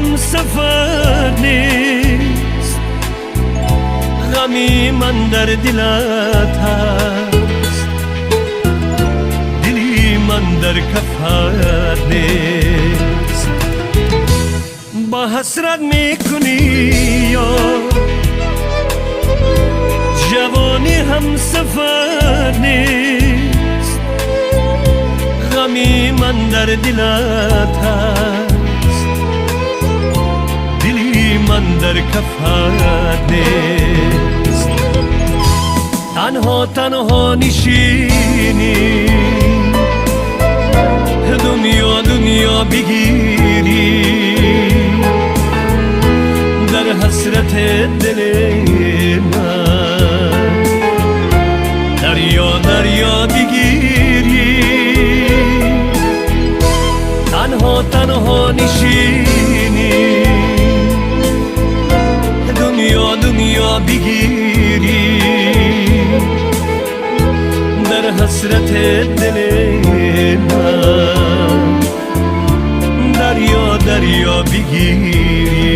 هم سفر نیست، غمی من در دلت هست، دلی من در کفت نیست. با حسرت میکنی یا جوانی هم سفر نیست، غمی من در دلت هست، دلی من در کفت نیست. تنها تنها نشینی دنیا دنیا بگیری، در حسرت دل من دریا دریا بگیری. تنها تنها نشینی دنیا دنیا بگیری، در حسرت دل من دریا دریا بگیری.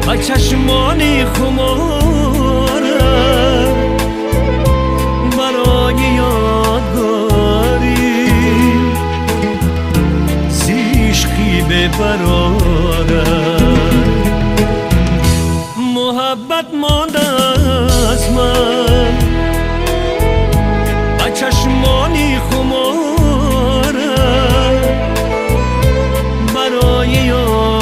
با چشمانی خماره برای یادگاری زیشقی ببراره. محبت مانده از من با چشمانی خماره برای یادگاری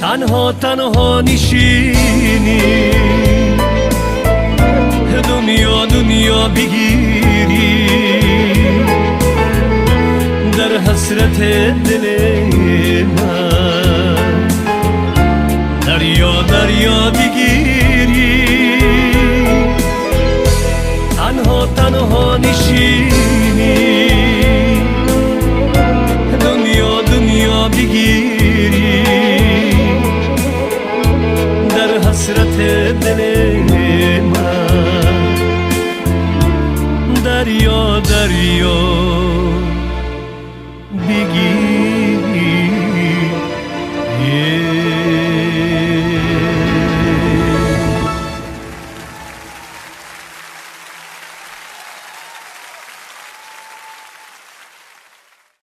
تنها تنها نشینی دنیا دنیا بگیری، در حسرت دل من دریا دریا بگیری. تنها تنها نشینی دنیا دنیا بگیری، در حسرت دل من دریا دریا بگیری.